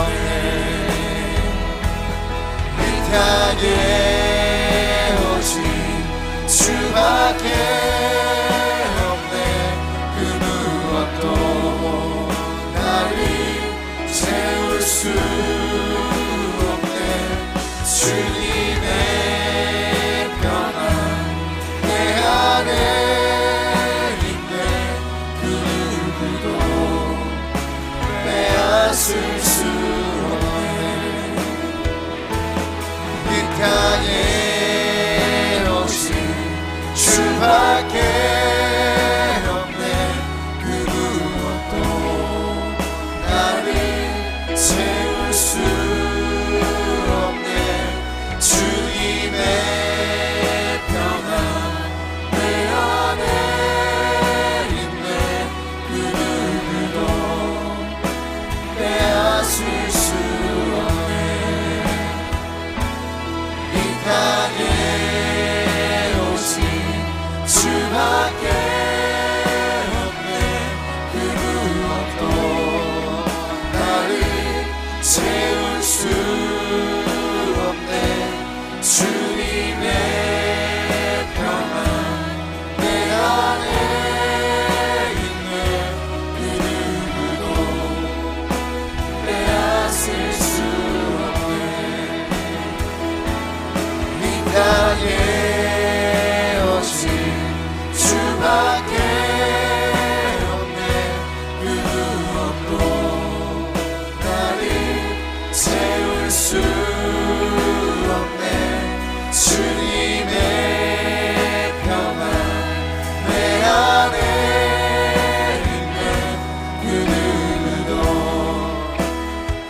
이 땅에 오직 주밖에 없네. 그 무엇도 나를 채울 수 주님의 평안 내 안에 있네. 그 누구도 빼앗을 수 없네. 이 땅에 오직 주밖에 없네. 그 무엇도 나를 채울 수 주님의 평안 내 안에 있네. 그 누구도 빼앗을 수 없네. 이 땅에 오직 주밖에 없네. 그 무엇도 나를 채울 수 없네. 주님의 평안 내 안에 있네. 그 누구도 빼앗을 수 없네. 이 땅에 오직 주밖에 없네. 그 무엇도 나를 채울 수 주님의 평안 내 안에 있네. 그 누구도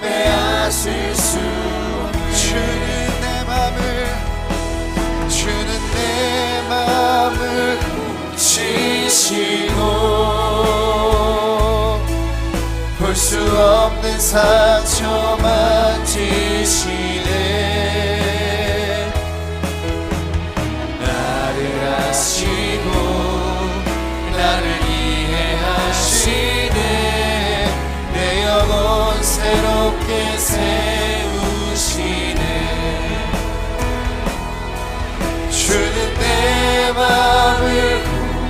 빼앗을 수 없네. 주는 내 맘을 지시고 볼 수 없는 상처 만지시네. 새롭게 세우시네. 주는 내 맘을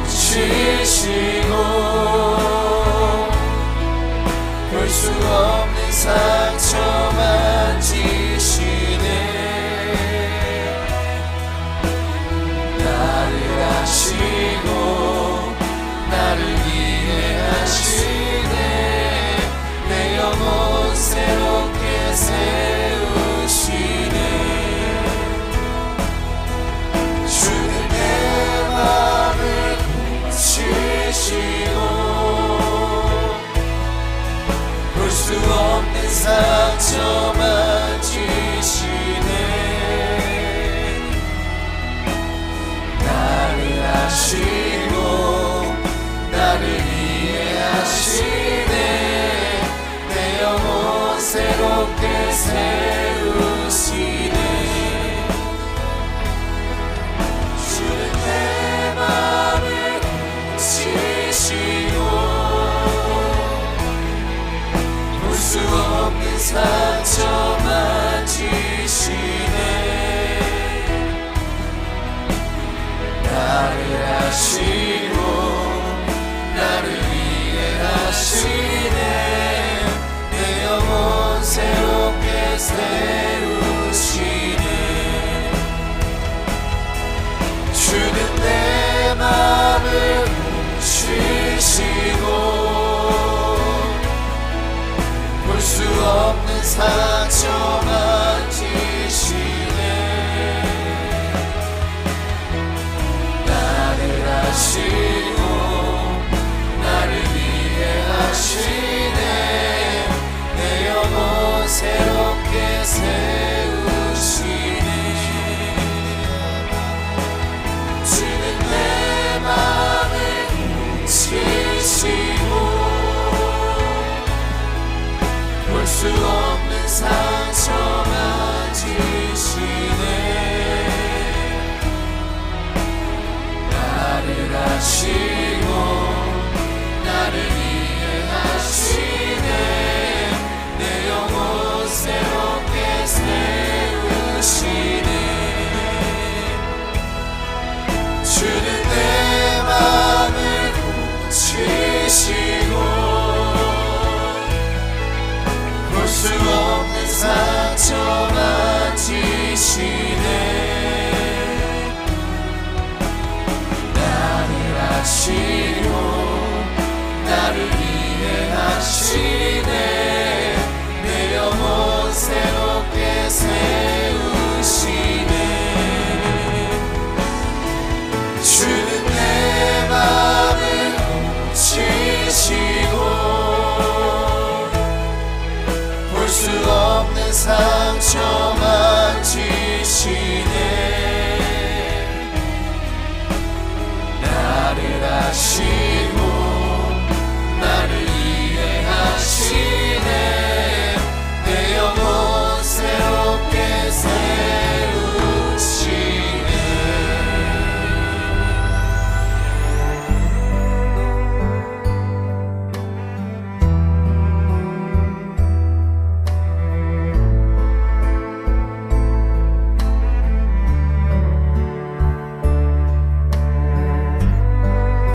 고치시고 볼 수 없는 상처 만지시네. 나를 아시고 나를 이해하시네. 내 영혼 새롭게 세우시네. 주는 내 맘을 고치시고 볼 수 없는 상처 만지시네. 나를 아시고 나를 이해하시네. 내 영혼 새롭게 세우시네. 주는 내 맘을 고치시고 볼 수 없는 상처 만지시네. 나를 아시고 나를 이해하시네. 내 영혼 새롭게 세우시네. 주는 내 맘을 고치시고 볼 수 없는 상처 만지시네. 나를 아시고 나를 이해하시네. 내 영혼 새롭게 세우시네. 주는 내 맘을 고치시고 볼 수 없는 상처 만지시네. 나를 아시고 나를 이해하시네. 내 영혼 새롭게 세우시네. 주는 내 맘을 고치시고 볼 수 없는 상처 만지시네. 나를 아시고 나를 이해하시네. 내 영혼 새롭게 세우시네. 주는 내 맘을 고치시고 볼 수 없는 상처 만지시네. 나를 아시고